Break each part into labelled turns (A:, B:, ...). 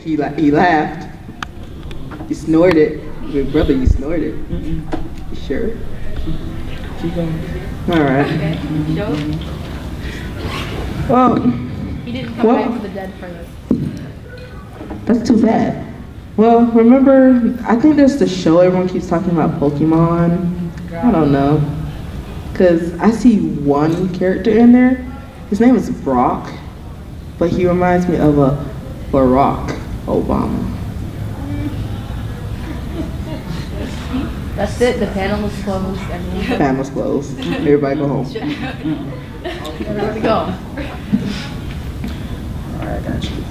A: He laughed. You snorted. Big brother, you snorted. You sure?
B: Keep going.
A: All right.
C: Okay. Show.
A: Well,
C: He didn't come back from the dead for this.
A: that's too bad. Well, remember, I think there's the show everyone keeps talking about, Pokemon. I don't know. Because I see one character in there. His name is Brock, but he reminds me of a Barack Obama.
C: That's it. The panel is closed. Everyone
A: Panel's closed. Everybody go home.
C: everybody go.
B: Alright, I got you.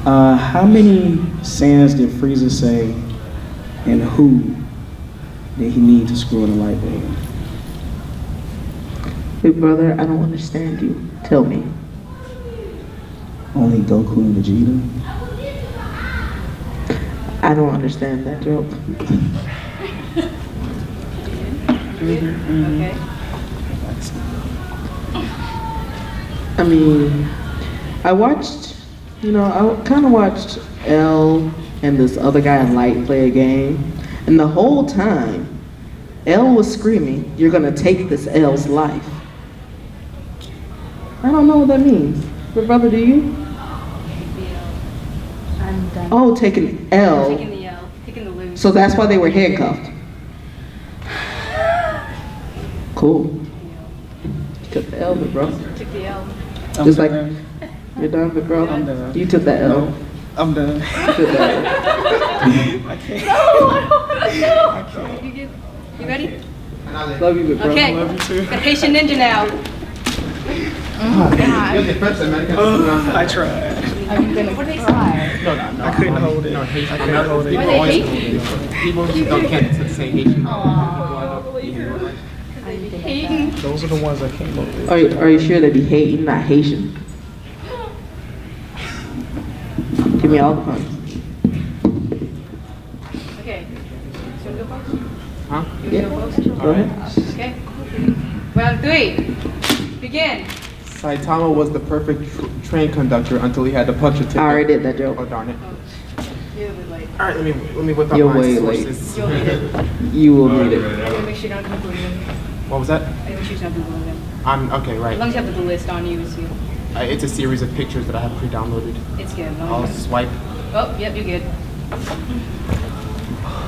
B: How many sands did Frieza say, and who did he need to screw in the light bulb?
A: Big brother, I don't understand you. Tell me.
B: Only Goku and Vegeta?
A: I don't understand that joke.
C: Okay.
A: I mean, I watched, I kind of watched L and this other guy Light play a game, and the whole time, L was screaming, "You're gonna take this L's life." I don't know what that means. But brother, do you?
C: I'm done.
A: Oh, taking L.
C: Taking the L. Taking the loot.
A: So that's why they were handcuffed. Cool. Took the L, big bro.
C: Took the L.
A: Just like, you're done, big bro?
B: I'm done.
A: You took the L.
B: No, I'm done.
A: You took the L.
B: I can't.
C: No, I don't want to know. You ready?
A: Love you, big bro.
C: Okay.
B: love you too.
C: Got Haitian Ninja now.
B: I tried.
C: I'm gonna cry.
B: I couldn't hold it. I couldn't hold it.
C: Why they hate you?
D: People don't can't say Haitian.
C: Hating.
B: Those are the ones I came up with.
A: Are you sure they be hating, not Haitian? Give me all the puns.
C: Okay. So you go first?
D: Huh?
C: You
A: Yeah.
C: go first?
A: Go ahead.
C: Okay. Round 3. Begin.
D: Saitama was the perfect train conductor until he had to punch a ticket.
A: I already did that joke.
D: Oh darn it!
C: You're a bit late.
D: All right, let me whip up
A: You're
D: my
A: way late.
D: sources.
C: You'll need it.
A: You will need it.
C: I'm gonna make sure you don't have to Google them.
D: What was that?
C: I'm gonna make sure you don't have to Google them.
D: I'm okay,
C: As
D: right.
C: long as you have the list on you, it's good.
D: It's a series of pictures that I have pre-downloaded.
C: It's good.
D: I'll swipe.
C: Oh, yep, you're good.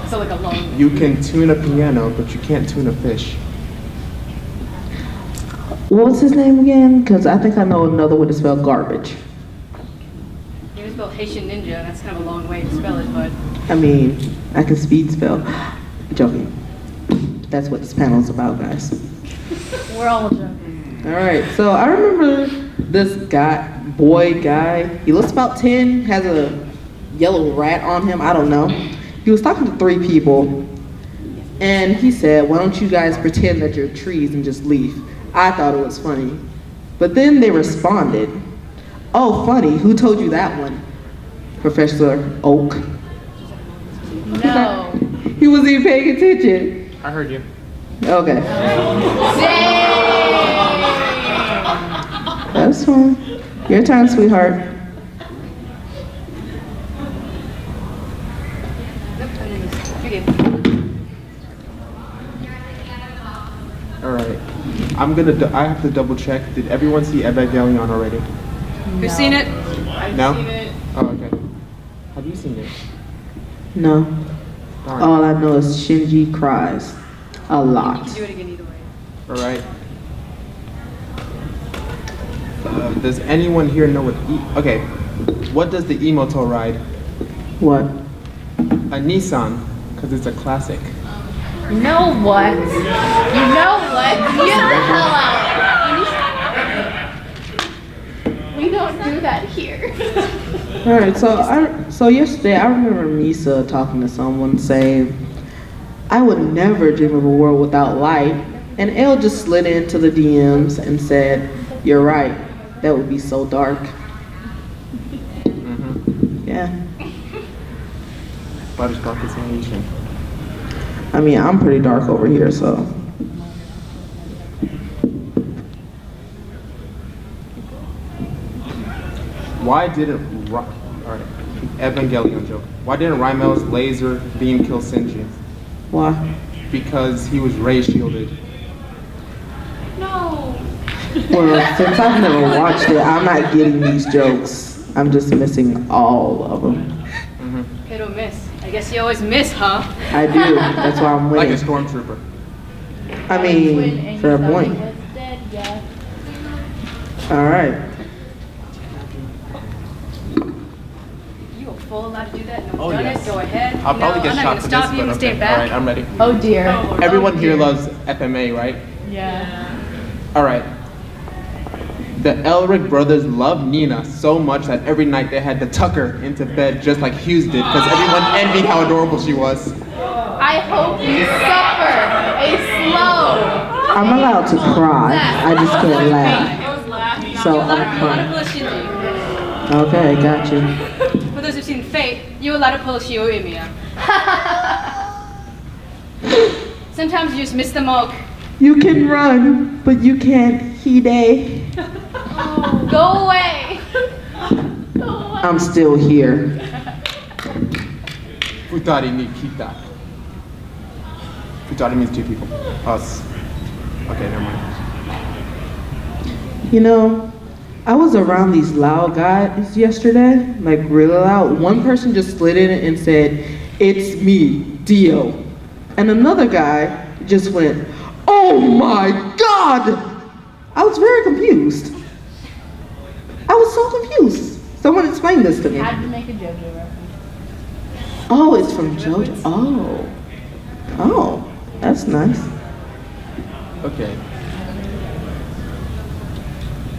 C: So like a long.
D: You can tune a piano, but you can't tune a fish.
A: What's his name again? Because I think I know another way to spell garbage.
C: You can spell Haitian Ninja, and that's kind of a long way to spell it, but
A: I mean, I can speed spell. Joking. That's what this panel is about, guys.
C: we're all joking.
A: All right, so I remember this guy. He looks about 10, has a yellow rat on him, I don't know. He was talking to 3 people, and he said, "Why don't you guys pretend that you're trees and just leave?" I thought it was funny. But then they responded, "Oh, funny, who told you that one? Professor Oak."
C: No.
A: He wasn't even paying attention.
D: I heard you.
A: Okay,
C: Dang.
A: that's fine. Your time, sweetheart.
C: Okay.
D: All right. I have to double check. Did everyone see Evangelion already?
C: Who's seen it?
D: No? Oh, okay. Have you seen it?
A: No.
D: Darn.
A: All I know is Shinji cries a lot.
C: You can do it again either way.
D: All right. Does anyone here know what? Okay. What does the Emoto ride?
A: What?
D: A Nissan, because it's a classic.
C: You know what? You know what? Get the hell out. We don't do that here.
A: All right, so yesterday I remember Misa talking to someone saying, "I would never dream of a world without light," and Elle just slid into the DMs and said, "You're right, that would be so dark."
D: Mm-hmm.
A: Yeah,
D: But it's dark as Asian.
A: I mean I'm pretty dark over here, so
D: Why didn't alright, Evangelion joke. Why didn't Rymel's laser beam kill Shinji?
A: Why?
D: Because he was ray shielded.
C: No.
A: Well, since I've never watched it, I'm not getting these jokes. I'm just missing all of them.
E: Hit or miss. I guess you always miss, huh?
A: I do. That's why I'm
D: Like a
A: winning.
D: stormtrooper.
A: I mean, fair point. All right.
E: You are full allowed to do that. No,
D: Oh,
E: done
D: yes.
E: it. Go ahead.
D: I'll probably
E: No,
D: get
E: I'm
D: shot
E: not
D: for
E: gonna stop
D: this,
E: you.
D: but
E: I'm staying
D: okay.
E: back.
D: Alright, I'm ready.
C: Oh dear.
D: Everyone here loves FMA, right?
C: Yeah.
D: Alright. The Elric brothers loved Nina so much that every night they had to tuck her into bed just like Hughes did because everyone envied how adorable she was.
C: I hope you suffer a slow.
A: I'm allowed to cry. I just can't laugh. So I'm
E: Allowed to
A: crying.
E: pull a Shinji.
A: Okay, got you.
E: For those who've seen Fate, you're allowed to pull a Shio Emiya. Sometimes you just miss the mark.
A: You can run, but you can't hide.
E: Go away.
A: I'm still here.
D: Futari ni kita. Futari means two people. Us. Okay, never mind.
A: You know, I was around these loud guys yesterday, like really loud. One person just slid in and said, "It's me, Dio." And another guy just went, "Oh my God!" I was very confused. I was so confused. Someone explain this to me.
C: Had to make a JoJo reference.
A: Oh, it's from JoJo. Oh. Oh, that's nice.
D: Okay.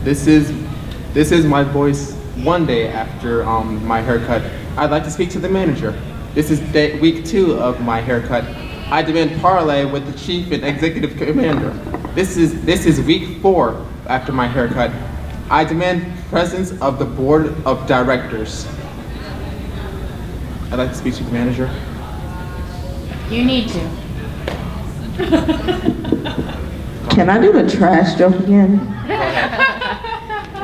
D: This is my voice one day after my haircut. I'd like to speak to the manager. This is week 2 of my haircut. I demand parlay with the chief and executive commander. This is week 4 after my haircut. I demand presence of the board of directors. I'd like to speak to the manager.
C: You need to.
A: Can I do the trash joke again?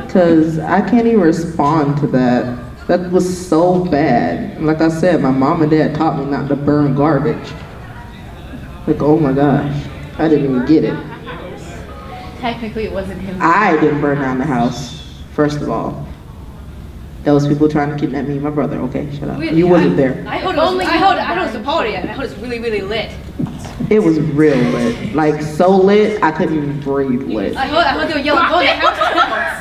A: Because I can't even respond to that. That was so bad. Like I said, my mom and dad taught me not to burn garbage. Like, oh my gosh, I didn't even get it.
C: Technically, it wasn't him.
A: I didn't burn down the house, first of all. Those people trying to kidnap me and my brother. Okay, shut up.
E: Really?
A: You wasn't there.
E: I heard it was a party, and I heard it was really, really lit.
A: It was real lit. Like, so lit, I couldn't even breathe lit.
E: I heard they were yelling, "Go in the house!"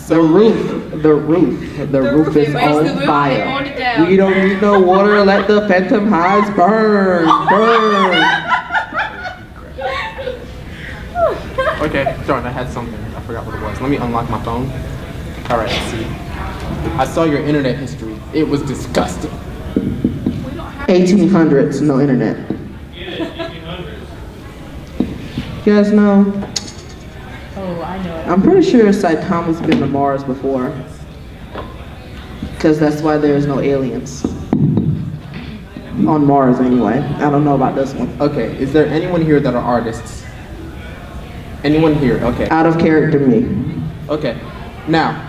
A: The roof is
E: they raised the
A: on
E: roof, they
A: fire.
E: burned it down.
A: We don't need no water, let the phantom highs burn, burn.
D: Okay, darn, I had something. I forgot what it was. Let me unlock my phone. All right, let's see. I saw your internet history. It was disgusting.
A: 1800s, no internet. You guys know,
C: Oh, I know it.
A: I'm pretty sure Saitama's been to Mars before. Because that's why there's no aliens. On Mars, anyway. I don't know about this one.
D: Okay, is there anyone here that are artists? Anyone here? Okay.
A: Out of character me.
D: Okay. Now,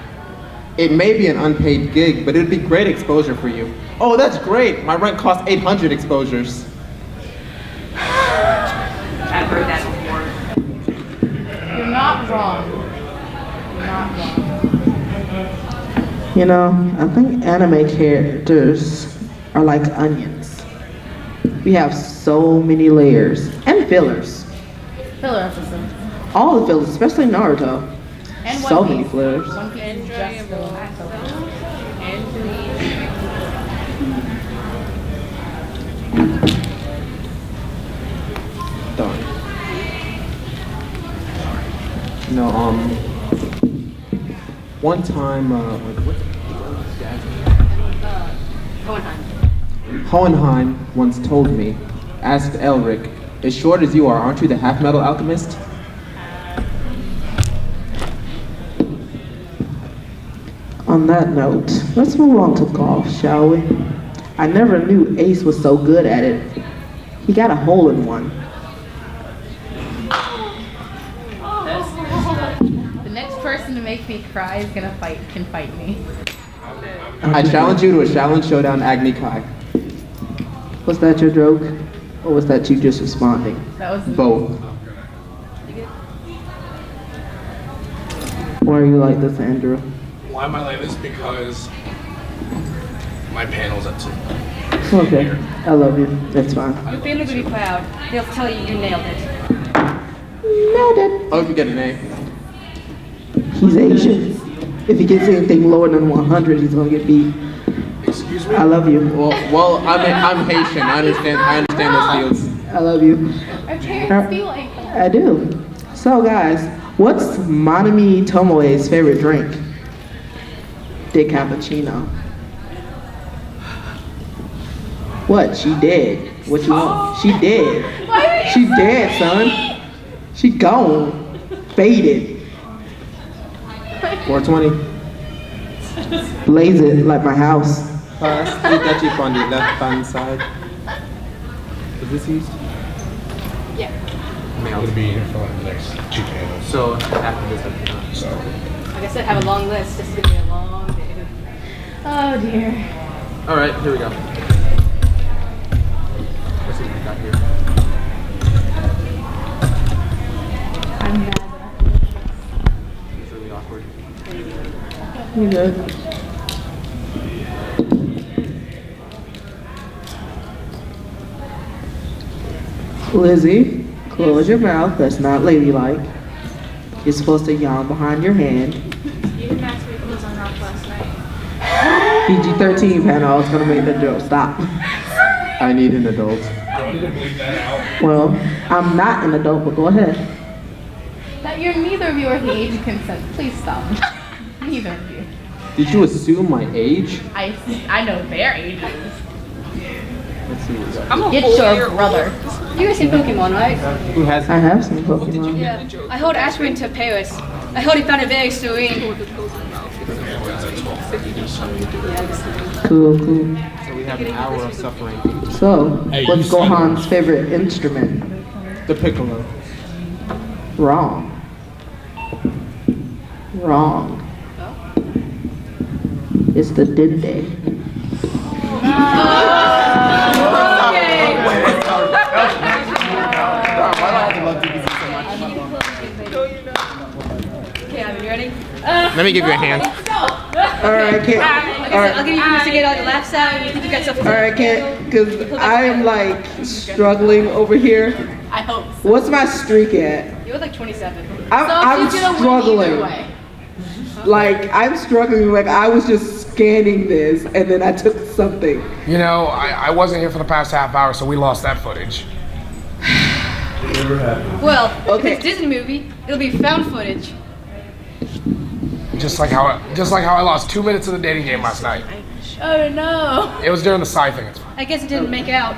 D: it may be an unpaid gig, but it'd be great exposure for you. Oh, that's great. My rent costs 800 exposures.
E: I've heard that before.
C: You're not wrong. You're not wrong.
A: You know, I think anime characters are like onions. We have so many layers and fillers.
C: Filler episode.
A: All the fillers, especially Naruto.
C: And
A: So
C: One
A: many
C: Piece.
A: fillers.
C: One Piece is just filler.
D: Darn. No, one time, what's
E: Hohenheim.
D: Hohenheim once told me, asked Elric, as short as you are, aren't you the half-metal alchemist?
A: On that note, let's move on to golf, shall we? I never knew Ace was so good at it. He got a hole in one.
C: The next person to make me cry is gonna can fight me.
D: I challenge you to a challenge showdown, Agni Kai.
A: Was that your joke? Or was that you just responding?
C: That was
D: Both.
A: Why are you like this, Andrew?
F: Why am I like this? Because my panel's at 2.
A: Okay, I love you. That's fine.
E: Your family will be proud. They'll tell you you nailed it.
A: Nailed it.
D: Oh, if you get an A.
A: He's Asian. If he gets anything lower than 100, he's gonna get beat.
F: Excuse me?
A: I love you.
D: Well, I'm Haitian. I understand those fields.
A: I love you.
C: our parents be like that.
A: I do. So guys, what's Manami Tomoe's favorite drink? De cappuccino. What? She dead. What you want? She dead.
C: Why are you
A: She dead, son. She gone. Faded.
D: 420.
A: Blaze it like my house.
D: Pass the ketchup on the left hand side. Is this used?
E: Yeah.
F: I'm gonna be here for like the next 2 panels.
D: So after this, I cannot.
F: So,
E: Like I said, have a long list. This is gonna be a long day.
C: Oh dear.
D: All right, here we go. Let's see what we got here.
C: I'm mad.
D: It's really awkward.
A: You good? Lizzie, close your mouth. That's not ladylike. You're supposed to yawn behind your hand.
E: You didn't ask me if it was on Rock last night.
A: PG-13 panel. I was gonna make that joke. Stop.
D: I need an adult.
A: Well, I'm not an adult, but go ahead.
C: That you're neither of you are the age of consent. Please stop. Neither of you.
D: Did you assume my age?
C: I know their ages.
D: Let's see what we got.
C: Get your brother.
E: You guys see Pokemon, right?
D: Who has
A: I have some Pokemon.
E: Yeah. I heard Ash went to Paris. I heard he found it very serene.
A: Cool, cool.
D: So we have an hour of suffering.
A: So,
F: Hey,
A: what's
F: you son of
A: Gohan's favorite instrument?
D: The piccolo.
A: Wrong. Wrong. It's the dinde.
E: Okay, Ivan, you ready?
D: Let me give you a hand.
A: All right, can't.
E: Like
A: All
E: I said, I'll
A: right,
E: give you minutes to get all your laughs out and you think you got something.
A: all right, can't. Because I am like struggling over here.
C: I hope so.
A: What's my streak at?
E: You look like 27.
A: I'm
C: She's gonna win either
A: struggling.
C: way.
A: Like I'm struggling. Like I was just scanning this, and then I took something.
F: you know, I wasn't here for the past half hour, so we lost that footage.
E: Well,
A: Okay.
E: if it's a Disney movie, it'll be found footage.
F: Just like how I lost 2 minutes of the dating game last night.
C: Oh no.
F: It was during the side thing. It's fine.
E: I guess it didn't make out.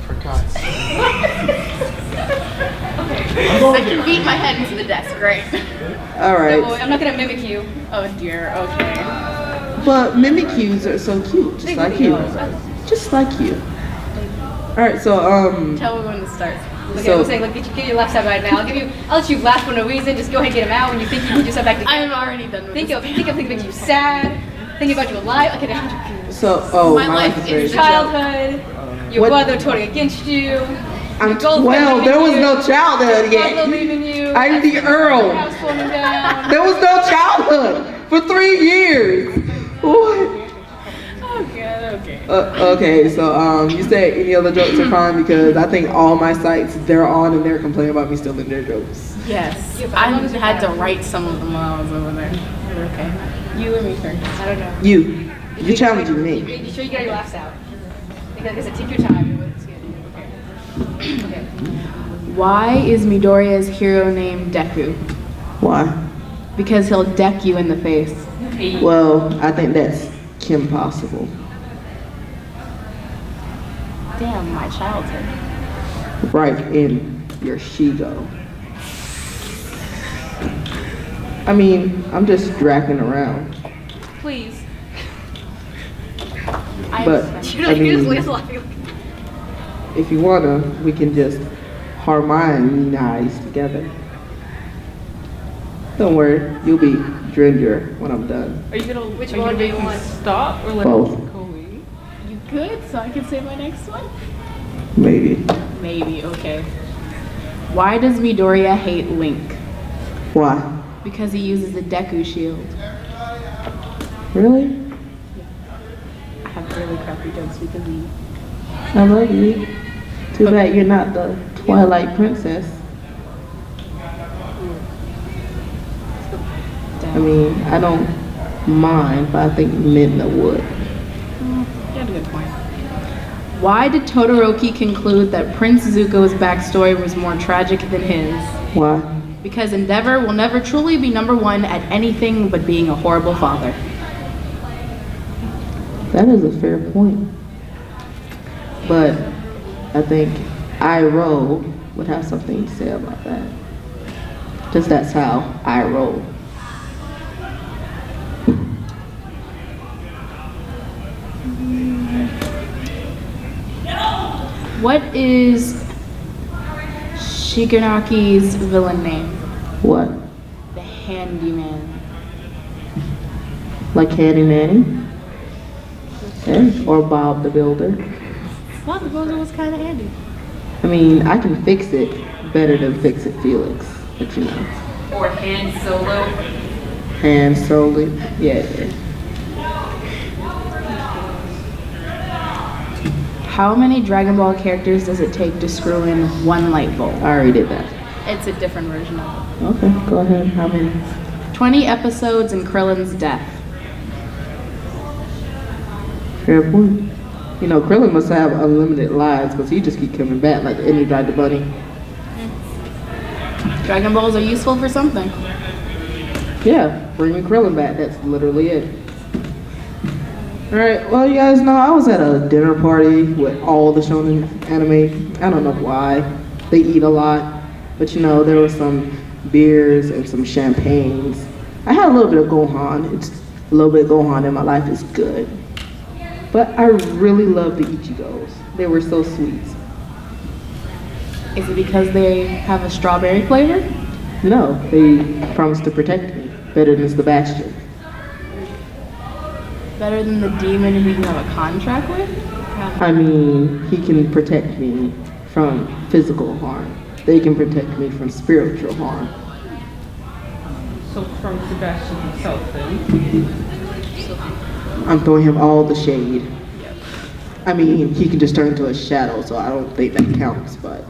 F: For God's sake.
C: I can beat my head into the desk. Great.
A: All
E: Don't worry,
A: right,
E: I'm not gonna mimic you.
C: Oh dear. Okay.
A: but Mimikyus are so cute, just like you, just like you. All right, so
C: Tell me when to start.
E: Okay,
A: So-
E: I'm saying, like, get your laughs out right now. I'll let you laugh for no reason. Just go ahead and get them out when you think you put yourself back together.
C: I'm already done with
E: Think
C: this.
E: of things making you sad. Think about your life. Okay,
A: so oh,
C: My
A: my
C: life
A: life is
C: is
A: very
E: your childhood. Your
A: What-
E: brother turning against you.
A: I'm
E: your girlfriend
A: 12.
E: leaving
A: There was
E: you,
A: no childhood
E: your brother
A: yet.
E: leaving you.
A: I'm the
E: Your
A: Earl.
E: house falling down.
A: There was no childhood for 3 years. What?
C: Okay.
A: Okay, so you say any other jokes are fine because I think all my sites they're on and they're complaining about me stealing their jokes.
C: Yes.
E: Yeah, but
C: I
E: as long as you
C: had to
E: have-
C: write some of them while I was over there. They're okay. You and me first.
E: I don't know.
A: You're challenging me.
E: You sure you got your laughs out? Like I said, take your time. Okay.
C: Why is Midoriya's hero named Deku?
A: Why?
C: Because he'll deck you in the face.
A: Well, I think that's Kim Possible.
C: Damn, my childhood.
A: Right in your Shigo. I mean, I'm just dragging around,
E: Please.
A: but
E: You know,
A: I
E: you just
A: mean,
E: laugh laughing.
A: if you wanna, we can just harmonize together. Don't worry, you'll be ginger when I'm done.
C: Are you gonna
E: Which
C: are you
E: one
C: gonna
E: do you
C: make me
E: want?
C: stop or let
A: Both.
C: me keep going? You could, so I can say my next one.
A: Maybe.
C: Maybe. Okay. Why does Midoriya hate Link?
A: Why?
C: Because he uses the Deku shield.
A: Really?
C: I have really crappy jokes because of you.
A: I love you. Too bad you're not the Twilight Princess. I mean, I don't mind, but I think Midna would.
C: You had a good point. Why did Todoroki conclude that Prince Zuko's backstory was more tragic than his?
A: Why?
C: Because Endeavor will never truly be number one at anything but being a horrible father.
A: That is a fair point. But I think Iroh would have something to say about that. Just that's how I roll.
C: What is Shigaraki's villain name?
A: What?
C: The Handyman.
A: Like Handy Manny? Okay. Or Bob the Builder?
C: Well, the builder was kind of handy.
A: I mean, I can fix it better than Fix It Felix, but you know.
E: Or Han Solo.
A: Han Solo, yeah.
C: How many Dragon Ball characters does it take to screw in one light bulb?
A: I already did that.
C: It's a different version of
A: Okay, go ahead. How many?
C: it. 20 episodes and Krillin's death.
A: Fair point. You know, Krillin must have unlimited lives because he just keep coming back like the Energizer Bunny.
C: Dragon Balls are useful for something.
A: Yeah, bringing Krillin back. That's literally it. Alright, well, you guys know I was at a dinner party with all the shonen anime. I don't know why. They eat a lot. But you know, there was some beers and some champagnes. I had a little bit of Gohan. It's a little bit of Gohan in my life is good. But I really love the Ichigos. They were so sweet.
C: Is it because they have a strawberry flavor?
A: No, they promised to protect me better than the Bastion.
C: Better than the demon who you have a contract with?
A: I mean, he can protect me from physical harm. They can protect me from spiritual harm.
G: So from Sebastian himself then.
A: I'm throwing him all the shade. I mean, he can just turn into a shadow, so I don't think that counts, but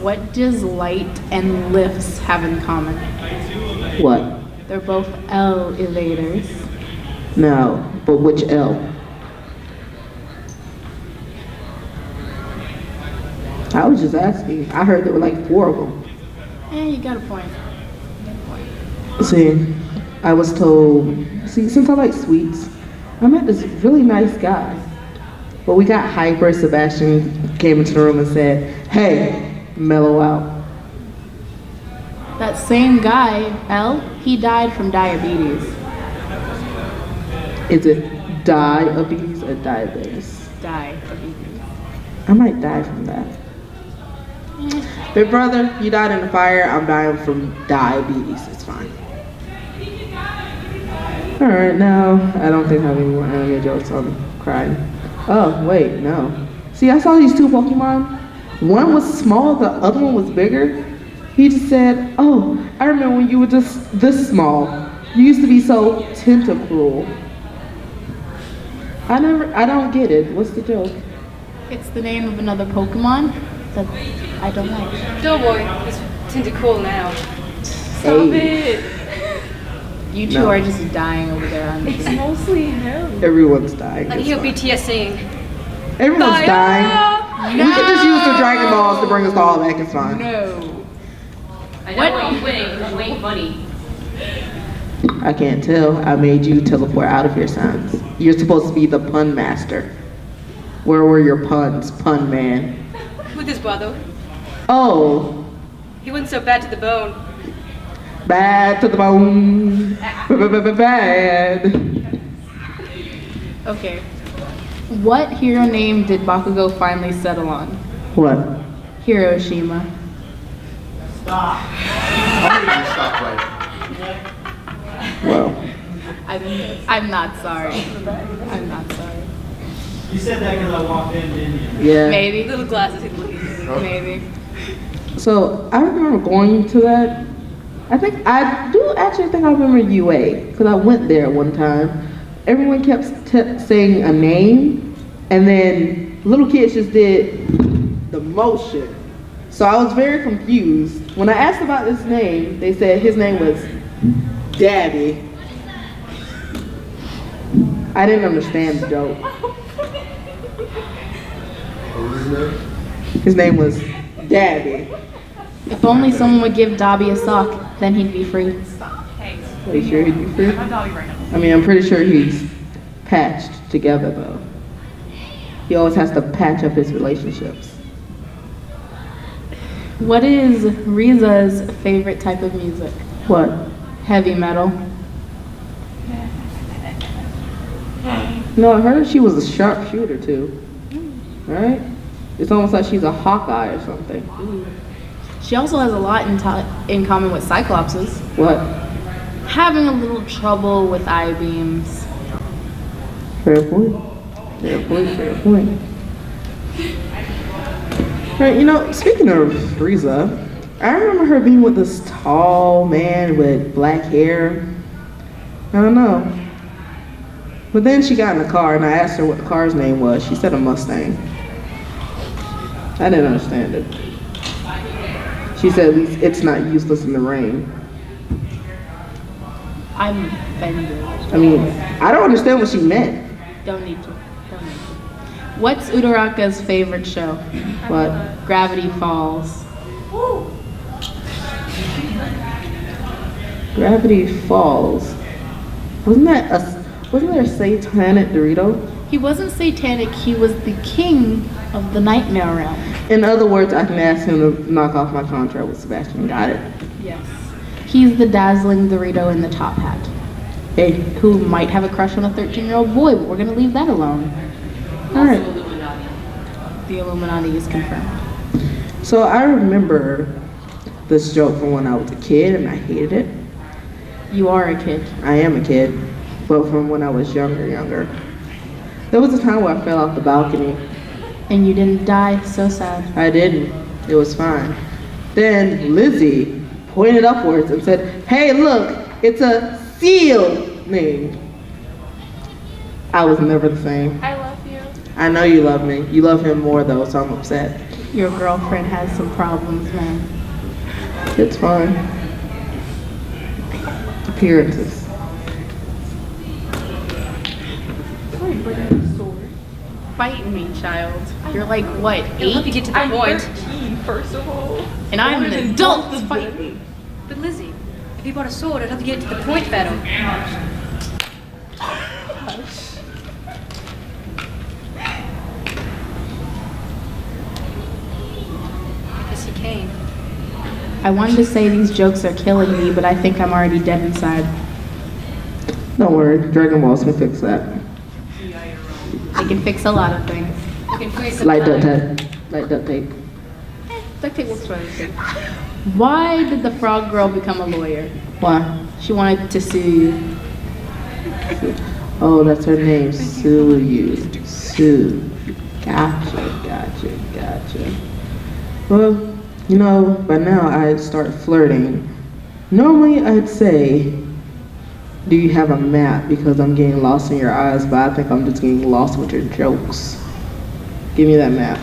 C: What does light and lifts have in common?
A: what?
C: They're both elevators.
A: No, but which L? I was just asking. I heard there were like 4 of them.
C: You got a point.
A: See, I was told, since I like sweets, I met this really nice guy. But we got hyper. Sebastian came into the room and said, "Hey, mellow out."
C: That same guy, L, he died from diabetes.
A: Is it diabetes or diabetes?
C: Diabetes.
A: I might die from that. Big brother, you died in the fire. I'm dying from diabetes. It's fine. All right, now I don't think I have any more anime jokes. I'm crying. Oh wait, no. See, I saw these 2 Pokemon. One was small, the other one was bigger. He just said, "Oh, I remember when you were just this small. You used to be so tentacruel." I don't get it. What's the joke?
C: It's the name of another Pokemon that I don't like.
E: Doughboy is tentacle now.
C: Stop it! You two
A: No.
C: are just dying over there on
G: It's
C: the
G: mostly him.
A: Everyone's dying.
E: Like
A: It's
E: he'll
A: fine.
E: be TSing.
A: Everyone's dying. We can just use the Dragon Balls to bring us all back. It's fine.
C: No.
E: I know he's winning because you ain't funny.
A: I can't tell. I made you teleport out of here, Sans. You're supposed to be the pun master. Where were your puns, pun man?
E: With his brother.
A: Oh,
E: He wasn't so bad to the bone.
A: bad to the bone. Bad.
C: Okay. What hero name did Bakugo finally settle on?
A: What?
C: Hiroshima.
F: I need you to stop right.
A: Well,
C: I'm not sorry. I'm not sorry.
H: You said that because I walked in, didn't you?
A: yeah.
C: Maybe.
E: Little glasses, he's looking.
C: Maybe.
A: So I remember going to that. I do actually think I remember UA because I went there one time. Everyone kept saying a name, and then little kids just did the motion. So I was very confused. When I asked about his name, they said his name was Daddy. I didn't understand the joke. His name was Daddy.
C: If only someone would give Dobby a sock, then he'd be free.
A: Are you sure he'd be free? I mean, I'm pretty sure he's patched together though. He always has to patch up his relationships.
C: What is Riza's favorite type of music?
A: What?
C: Heavy metal.
A: No, I heard she was a sharpshooter too. Right? It's almost like she's a Hawkeye or something.
C: She also has a lot in common with Cyclopses.
A: What?
C: Having a little trouble with I-beams.
A: Fair point. Fair point, fair point. Right, speaking of Frieza, I remember her being with this tall man with black hair. I don't know. But then she got in the car and I asked her what the car's name was. She said a Mustang. I didn't understand it. She said at least it's not useless in the rain.
C: I'm offended.
A: I mean, I don't understand what she meant.
C: Don't need to. What's Uraraka's favorite show?
A: What?
C: Gravity Falls.
A: Gravity Falls. Wasn't there a satanic Dorito?
C: He wasn't satanic, he was the king of the nightmare realm.
A: In other words, I can ask him to knock off my contract with Sebastian. Got it?
C: Yes. He's the dazzling Dorito in the top hat.
A: Hey.
C: Who might have a crush on a 13-year-old boy, but we're gonna leave that alone.
A: Alright.
C: The Illuminati is confirmed.
A: So I remember this joke from when I was a kid and I hated it.
C: You are a kid.
A: I am a kid, but from when I was younger. There was a time where I fell off the balcony.
C: And you didn't die, so sad.
A: I didn't. It was fine. Then Lizzie pointed upwards and said, "Hey, look, it's a ceiling." I was never the same.
E: I love you.
A: I know you love me. You love him more though, so I'm upset.
C: Your girlfriend has some problems, man.
A: It's fine. Appearances.
C: Fight me, child. You're like, what,
E: It'll help you
C: 8?
E: get to the
G: I'm
E: point.
G: 13, first of all.
C: And I'm an adult. Fight me.
E: But Lizzie, if you bought a sword, it'd help you get to the point better. Yes, you came.
C: I wanted to say these jokes are killing me, but I think I'm already dead inside.
A: Don't worry, Dragon Balls can fix that.
C: They can fix a lot of things.
E: You can freeze some
A: Like duct
E: time.
A: tape. Like duct tape.
C: Duct tape works for other things. Why did the frog girl become a lawyer?
A: Why?
C: She wanted to sue you.
A: Oh, that's her name. Sue you. Sue. Gotcha. Well, by now I'd start flirting. Normally I'd say, do you have a map? Because I'm getting lost in your eyes, but I think I'm just getting lost with your jokes. Give me that map.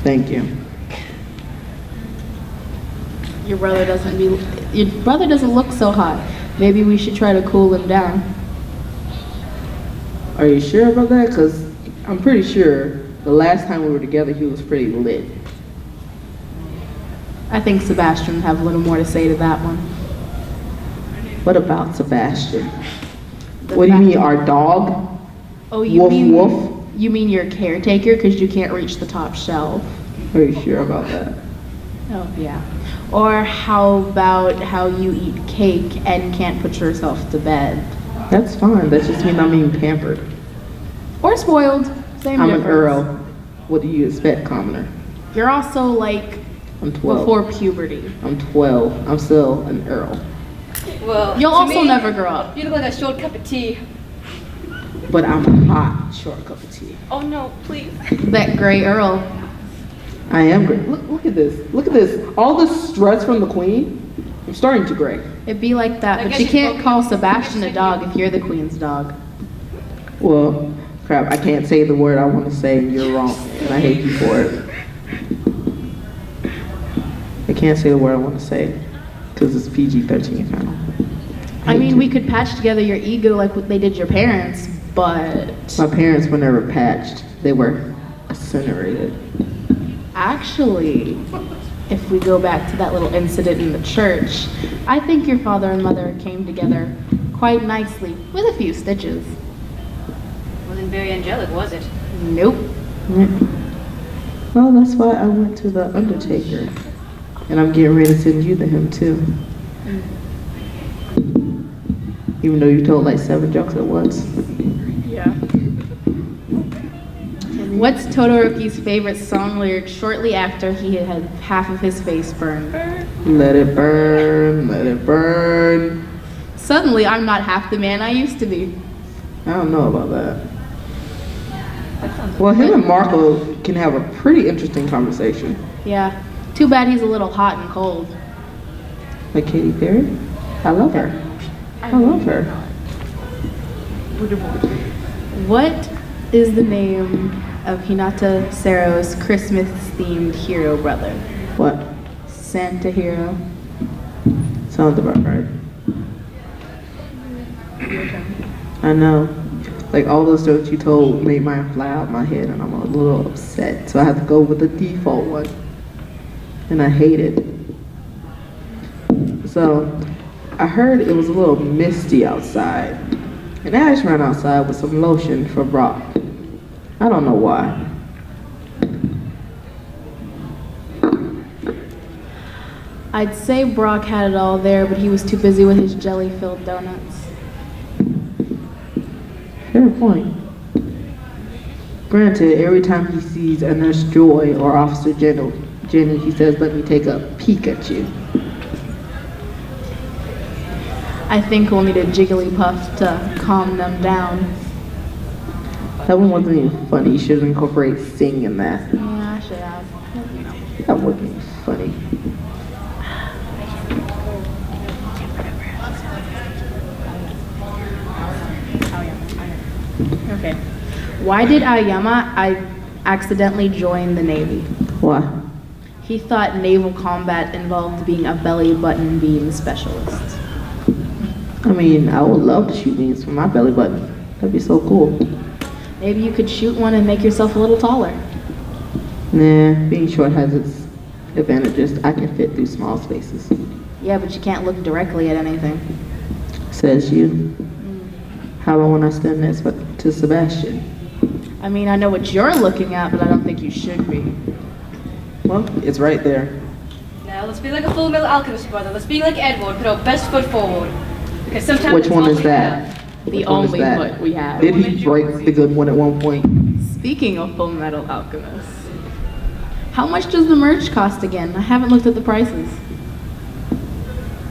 A: Thank you.
C: Your brother doesn't look so hot. Maybe we should try to cool him down.
A: Are you sure about that? Because I'm pretty sure the last time we were together, he was pretty lit.
C: I think Sebastian would have a little more to say to that one.
A: What about Sebastian? What do you mean, our dog?
C: Oh, you
A: Woof
C: mean
A: woof?
C: you mean your caretaker because you can't reach the top shelf?
A: Are you sure about that?
C: Oh yeah. Or how about how you eat cake and can't put yourself to bed?
A: That's fine. That just means I'm being pampered.
C: Or spoiled. Same
A: I'm
C: difference.
A: an Earl. What do you expect, commoner?
C: You're also like
A: I'm 12.
C: before puberty.
A: I'm 12. I'm still an Earl.
E: Well,
C: You'll
E: to
C: also
E: me,
C: never grow up.
E: You look like a short cup of tea.
A: But I'm hot, short cup of tea.
G: Oh no, please.
C: That gray Earl.
A: I am great. Look at this. Look at this. All the stress from the queen. I'm starting to gray.
C: It'd be like that,
E: I
C: but
E: guess
C: you
E: you
C: can't
E: broke-
C: call Sebastian a dog if you're the queen's dog.
A: Well, crap. I can't say the word I want to say. And you're wrong, and I hate you for it. I can't say the word I want to say because it's PG-13 final.
C: I mean, we could patch together your ego like what they did your parents, but
A: My parents were never patched. They were incinerated.
C: actually, if we go back to that little incident in the church, I think your father and mother came together quite nicely with a few stitches.
E: Wasn't very angelic, was it?
C: Nope.
A: Well, that's why I went to the Undertaker. And I'm getting ready to send you to him too. Even though you told like 7 jokes at once.
C: Yeah. What's Todoroki's favorite song lyric shortly after he had half of his face burned?
A: Let it burn, let it burn.
C: Suddenly, I'm not half the man I used to be.
A: I don't know about that. Well, him and Marco can have a pretty interesting conversation.
C: Yeah. Too bad he's a little hot and cold.
A: Like Katy Perry? I love her. I love her.
C: What is the name of Hinata Sero's Christmas-themed hero brother?
A: What?
C: Santa Hero.
A: Sounds about right. I know. Like all those jokes you told made mine fly out my head and I'm a little upset. So I have to go with the default one. And I hate it. So I heard it was a little misty outside. And Ash ran outside with some lotion for Brock. I don't know why.
C: I'd say Brock had it all there, but he was too busy with his jelly-filled donuts.
A: Fair point. Granted, every time he sees a Nurse Joy or Officer Jenny, he says, "Let me take a peek at you."
C: I think we'll need a Jigglypuff to calm them down.
A: That one wasn't even funny. You should incorporate sing in that.
C: Yeah, I should have.
A: That wasn't even funny.
C: Okay. Why did Aoyama accidentally join the Navy?
A: Why?
C: He thought naval combat involved being a belly button beam specialist.
A: I mean, I would love to shoot beams from my belly button. That'd be so cool.
C: Maybe you could shoot one and make yourself a little taller.
A: Nah, being short has its advantages. I can fit through small spaces.
C: Yeah, but you can't look directly at anything.
A: Says you. How about when I stand next to Sebastian?
C: I mean, I know what you're looking at, but I don't think you should be.
A: Well, it's right there.
E: Now let's be like a full metal alchemist, brother. Let's be like Edward, put our best foot forward. Because sometimes
A: Which
E: it's
A: one
E: all
A: is
E: we
A: that?
E: have.
C: The
A: Which one is
C: only
A: that?
C: foot we have.
A: Did he break the good one at one point?
C: Speaking of Full Metal Alchemist, how much does the merch cost again? I haven't looked at the prices.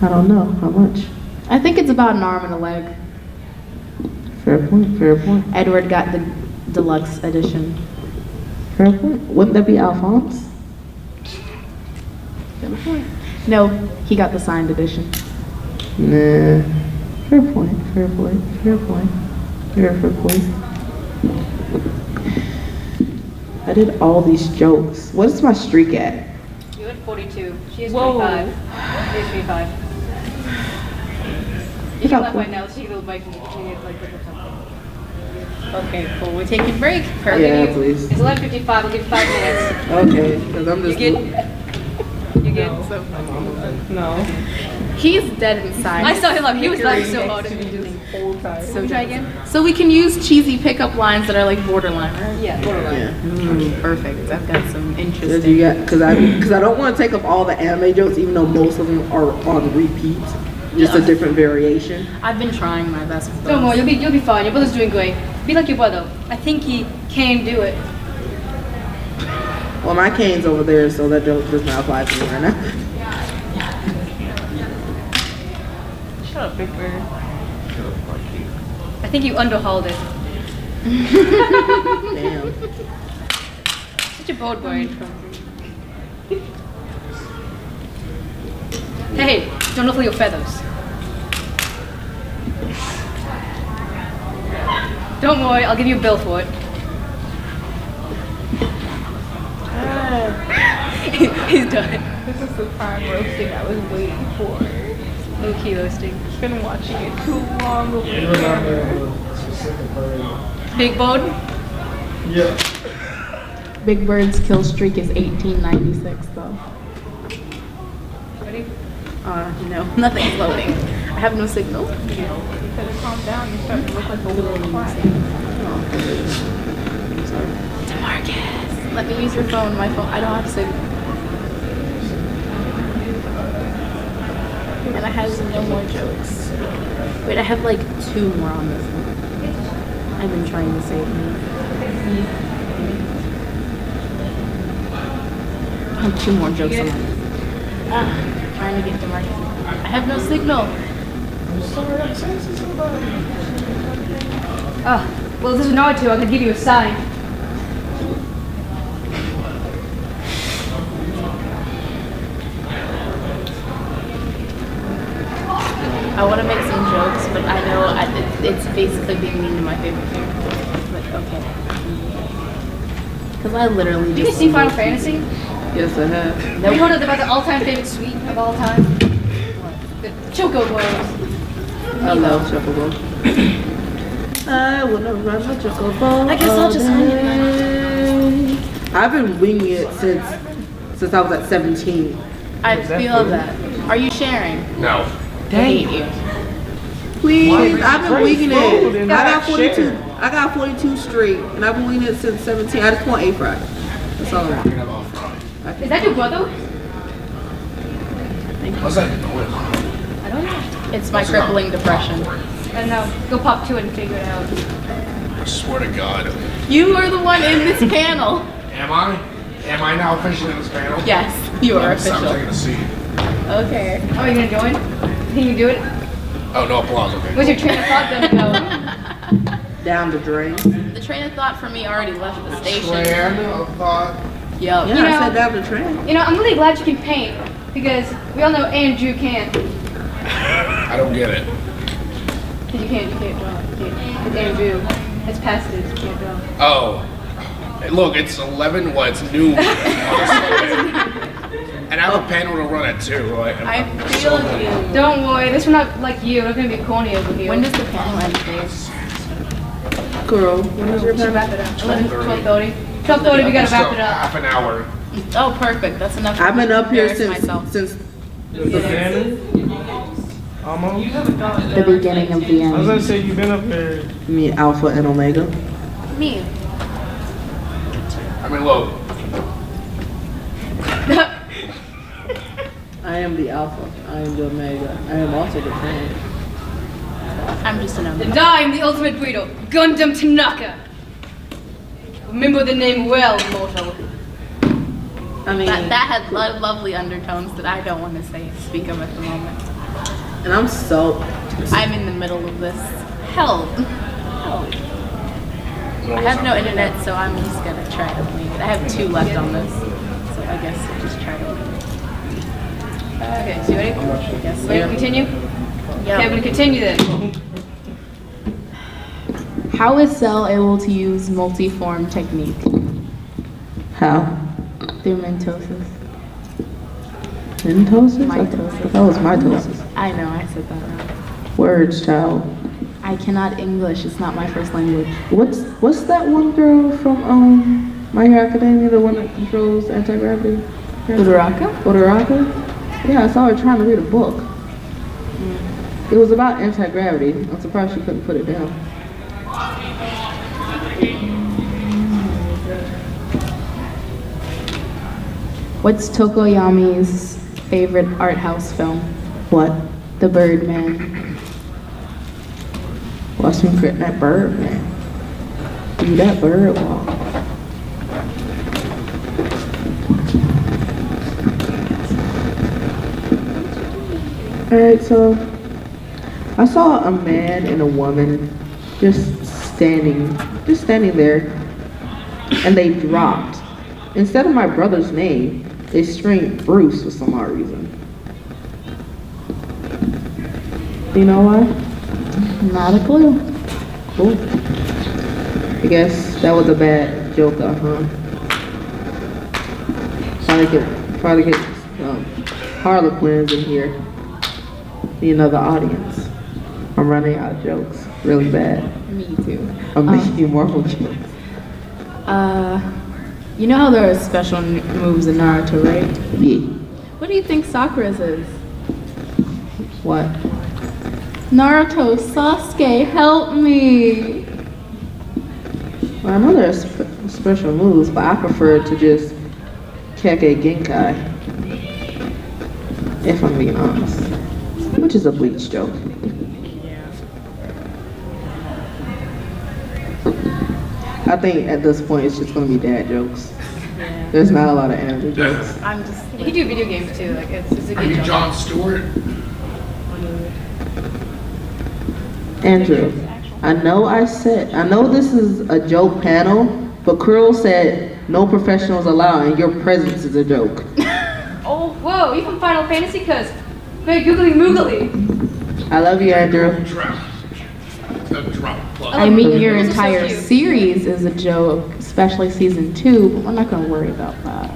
A: I don't know. How much?
C: I think it's about an arm and a leg.
A: Fair point, fair point.
C: Edward got the deluxe edition.
A: Fair point. Wouldn't that be Alphonse?
C: No, he got the signed edition.
A: Nah. Fair point, fair point, fair point. Fair point. I did all these jokes. What is my streak at?
E: You're at 42. She is
G: Whoa.
E: 25. She is 25. You can laugh right now. Let's take a little break and continue to like look at something.
C: Okay, cool. We're taking a break. Perfect.
A: Yeah, please.
E: It's 11:55. We'll give you 5 minutes.
A: Okay, because I'm
E: You
A: just.
E: good? You good?
G: No.
C: He's dead inside.
E: I saw him up. He was laughing so hard.
C: So try again. So we can use cheesy pickup lines that are like borderline, right?
E: Yeah, borderline.
A: Yeah.
C: Perfect. I've got some
A: Because
C: interesting.
A: you got, because I don't want to take up all the anime jokes, even though most of them are on repeat, just a different variation.
C: I've been trying my best with those.
E: Don't worry, you'll be fine. Your brother's doing great. Be like your brother. I think he can do it.
A: Well, my cane's over there, so that joke does not apply to me right now.
G: Shut up, Big Bird.
E: I think you underhauled it.
A: Damn.
E: Such a bold boy. Hey, don't ruffle your feathers. Don't worry, I'll give you a bill for it. He's done.
G: This is the prime roasting I was waiting for.
E: Low key roasting.
G: I've been watching it too long.
E: Big bone?
F: Yeah.
C: Big Bird's kill streak is 1896 though.
E: Ready?
C: No, nothing's loading. I have no signal.
G: You better calm down. You're starting to look like a little quiet.
C: Demarcus, let me use your phone. My phone, I don't have signal. And I have no more jokes. Wait, I have like 2 more on this one. I've been trying to save me. I have 2 more jokes on this. Trying to get Demarcus. I have no signal.
E: Oh, well, if this is Naruto, I could give you a sign.
C: I want to make some jokes, but I know it's basically being mean to my favorite character. But okay. Because I literally
E: Did you
C: just...
E: see Final Fantasy?
A: Yes, I have.
E: Have you heard about the all-time favorite sweet of all time? The Choco Boys.
A: I love Chocobo. I wanna run my Chocobo.
C: I guess I'll just wing it
A: I've been winging it since I was at 17.
C: I feel that. Are you sharing?
F: No.
C: I hate you.
A: Please, I've been winging
B: food
A: it.
B: and
A: I got
B: not
A: 42.
B: share.
A: I got 42 straight, and I've been winging it since 17. I just want A fry. That's all I want.
E: Is that your brother?
F: What's that noise?
E: I don't know.
C: It's my crippling depression.
E: I don't know. Go pop to it and figure it out.
F: I swear to God.
C: You are the one in this panel.
F: Am I? Am I now officially in this panel?
C: Yes, you are
F: I'm
C: official.
F: taking a seat.
C: Okay.
E: Oh, you gonna join? Think you can do it?
F: Oh, no applause, okay.
E: Where's your train of thought gonna go?
A: Down the drain.
C: The train of thought for me already left the station.
F: Train of thought.
C: Yup.
A: Yeah,
E: You
A: I
E: know-
A: said down the train.
E: You know, I'm really glad you can paint because we all know Andrew can't.
F: I don't get it.
E: Because you can't draw. Because Andrew, it's past it, you can't draw.
F: Oh. Hey, look, it's 11, what, it's noon. on a Sunday. And I have a panel to run at 2. Like,
C: I feel you.
E: Don't worry, this one not like you. We're not gonna be corny over here.
C: When does the panel end, Dave?
A: Girl, when is your
E: we should
A: panel?
E: wrap it up? 12:30. 12:30. We gotta wrap it up.
F: Half an hour.
C: Oh, perfect. That's enough.
A: I've been up here
C: to
A: since
C: myself.
A: since
B: The beginning? Almost?
C: The beginning of the
B: I was gonna
C: end.
B: say, you've been up there.
A: me, Alpha and Omega.
C: Me.
F: I mean, look.
A: I am the Alpha. I am the Omega. I am also the Fan.
C: I'm just an
E: And
C: Omega.
E: I'm the ultimate Guido, Gundam Tanaka. Remember the name well, mortal.
A: I mean,
C: That had lovely undertones that I don't want to speak of at the moment.
A: and I'm so.
C: I'm in the middle of this. Help. I have no internet, so I'm just gonna try to wing it. I have 2 left on this, so I guess I'll just try to wing it.
E: Okay, so you ready?
C: Yes.
E: Ready to continue? Okay, I'm gonna continue then.
C: How is Cell able to use multi-form technique?
A: How?
C: Through mitosis.
A: Mitosis?
C: Mitosis.
A: That was mitosis.
C: I know, I said that wrong.
A: Words, child.
C: I cannot English. It's not my first language.
A: What's that one girl from My Hero Academia, the one that controls anti-gravity?
C: Uraraka?
A: Uraraka? Yeah, I saw her trying to read a book. It was about anti-gravity. I'm surprised she couldn't put it down.
C: What's Tokoyami's favorite art house film?
A: What?
C: The Birdman.
A: Watch me create that bird, man. Do that bird walk. Alright, so I saw a man and a woman just standing there, and they dropped. Instead of my brother's name, they screamed Bruce for some odd reason. Do you know why?
C: Not a clue.
A: Cool. I guess that was a bad joke, huh? Probably get Harlequins in here. Need another audience. I'm running out of jokes. Really bad.
C: Me too.
A: I'm making Marvel jokes.
C: You know how there are special moves in Naruto, right?
A: Yeah.
C: What do you think Sakura's is?
A: What?
C: Naruto, Sasuke, help me!
A: Well, I know there's special moves, but I prefer to just Keke Genkai. If I'm being honest. Which is a Bleach joke. I think at this point it's just gonna be dad jokes. There's not a lot of anime jokes.
C: I'm just.
E: You can do video games too. Like it's a
F: Are
E: good
F: you
E: job.
F: John Stewart?
A: Andrew, I know this is a joke panel, but Krill said no professionals allowed and your presence is a joke.
E: Oh, whoa! You from Final Fantasy? Cause very googly moogly.
A: I love you, Andrew.
F: Drought. The drought plug.
C: I mean, your
E: Those are so
C: entire
E: cute.
C: series is a joke, especially season 2, but we're not gonna worry about that.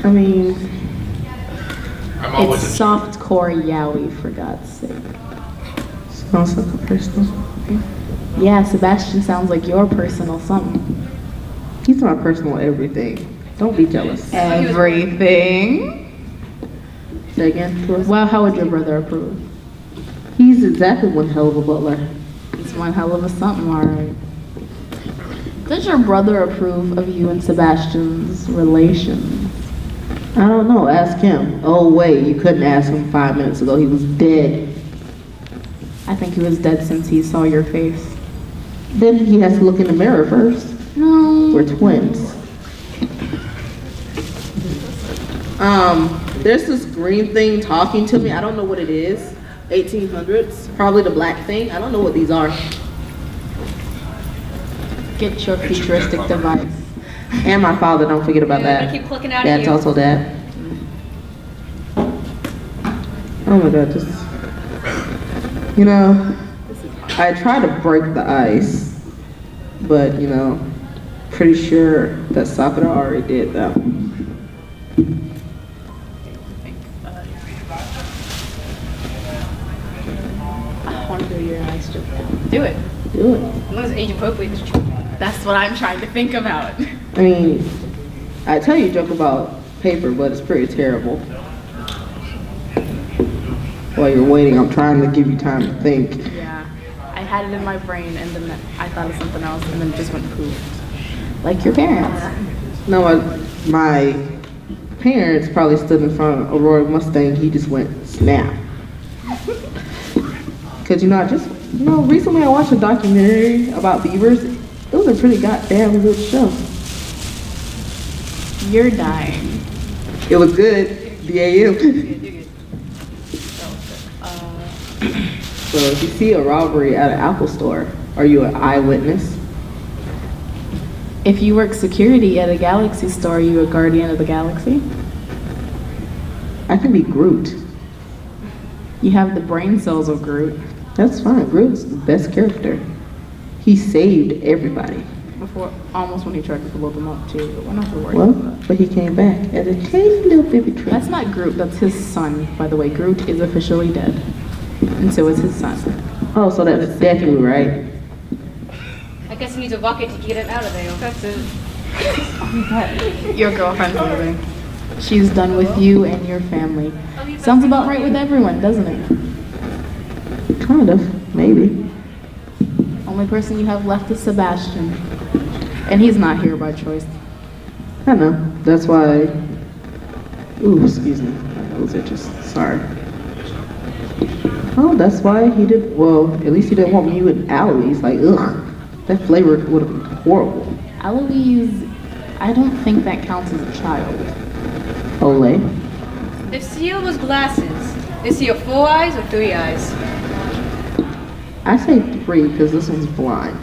A: I mean,
F: I'm always
C: It's
F: a
C: softcore yaoi, for God's sake.
A: sounds like a personal.
C: Yeah, Sebastian sounds like your personal something.
A: He's my personal everything. Don't be jealous.
C: Everything.
A: Say again to us.
C: Well, how would your brother approve?
A: He's exactly one hell of a butler.
C: He's one hell of a something, alright. Does your brother approve of you and Sebastian's relation?
A: I don't know. Ask him. Oh wait, you couldn't ask him 5 minutes ago. He was dead.
C: I think he was dead since he saw your face.
A: Then he has to look in the mirror first.
C: No.
A: We're twins. There's this green thing talking to me. I don't know what it is. 1800s. Probably the black thing. I don't know what these are.
C: Get your futuristic device.
A: And my father, don't forget about
E: Yeah,
A: that.
E: I keep clicking out at
A: That's
E: you.
A: also dad. Oh my god, just, you know, I tried to break the ice, but you know, pretty sure that Sakura already did that.
C: I want to do your ice joke now.
E: Do it.
A: Do it.
E: As long as it's age appropriate.
C: That's what I'm trying to think about.
A: I mean, I tell you a joke about paper, but it's pretty terrible. While you're waiting, I'm trying to give you time to think.
C: Yeah. I had it in my brain and then I thought of something else and then it just went poof. Like your parents.
A: No, my parents probably stood in front of a Roy Mustang. He just went snap. Cause recently I watched a documentary about beavers. It was a pretty goddamn good show.
C: You're dying.
A: It was good. BAM. So if you see a robbery at an Apple store, are you an eyewitness?
C: If you work security at a Galaxy store, are you a guardian of the galaxy?
A: I can be Groot.
C: You have the brain cells of Groot.
A: That's fine. Groot's the best character. He saved everybody.
C: Almost when he tried to blow them up too, but we're not gonna worry
A: Well,
C: about that.
A: but he came back as a tiny little baby tree.
C: That's not Groot, that's his son, by the way. Groot is officially dead. And so is his son.
A: Oh, so that's definitely right.
E: I guess he needs a bucket to get it out of there. Okay.
C: Your girlfriend's leaving. She's done with you and your family. Sounds about right with everyone, doesn't it?
A: Kind of, maybe.
C: Only person you have left is Sebastian. And he's not here by choice.
A: I know. That's why. Ooh, excuse me. My nose itches. Sorry. Oh, that's why he did. Well, at least he didn't want me with Aloes. Like, ugh. That flavor would have been horrible.
C: Eloise, I don't think that counts as a child.
A: Ole.
E: If Seal was glasses, is he a 4 eyes or 3 eyes?
A: I say 3 because this one's blind.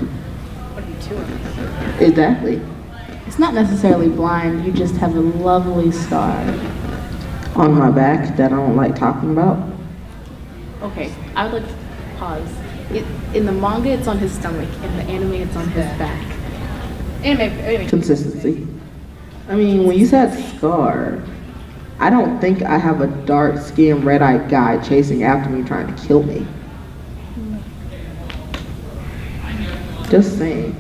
E: What are you, 2 eyes?
A: Exactly.
C: It's not necessarily blind, you just have a lovely scar.
A: On my back that I don't like talking about.
C: Okay, I would like to pause. In the manga, it's on his stomach. In the anime, it's on his back.
E: Anime.
A: Consistency. I mean, when you said scar, I don't think I have a dark-skinned, red-eyed guy chasing after me trying to kill me. Just saying.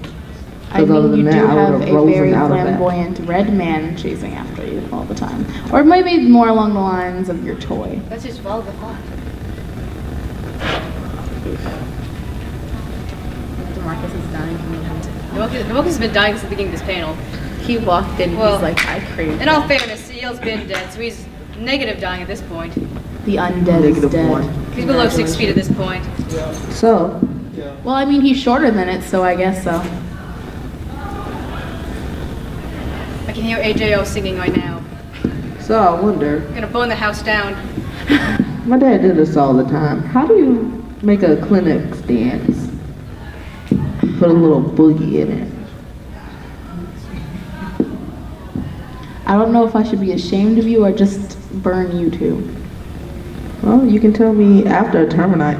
C: I
A: Because other
C: mean, you
A: than
C: do
A: that, I
C: have
A: would
C: a
A: have
C: very
A: frozen out of that.
C: flamboyant red man chasing after you all the time. Or maybe more along the lines of your toy.
E: Let's just follow the plot.
C: DeMarcus is dying from the
E: DeMarcus has been dying since the beginning of this panel.
C: He walked in,
E: Well,
C: he's like, I crave
E: In all
C: that.
E: fairness, Seal's been dead, so he's negative dying at this point.
C: The undead is
A: Negative
C: dead.
A: 1.
E: He's below 6 feet at this point.
A: So,
C: Well, I mean, he's shorter than it, so I guess so.
E: I can hear AJO singing right now.
A: I wonder,
E: I'm gonna burn the house down.
A: my dad did this all the time. How do you make a clinic stance? Put a little boogie in it.
C: I don't know if I should be ashamed of you or just burn you two.
A: Well, you can tell me after Terminite.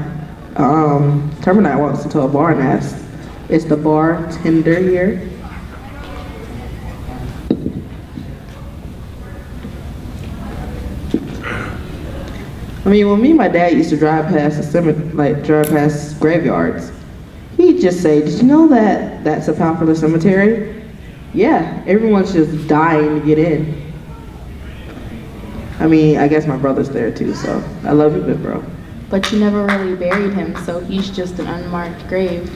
A: Terminite walks into a bar and asks, "Is the bartender here?" I mean, when me and my dad used to drive past drive past graveyards, he'd just say, "Did you know that that's a popular cemetery?" Yeah, everyone's just dying to get in. I mean, I guess my brother's there too, so I love you, big bro.
C: But you never really buried him, so he's just an unmarked grave.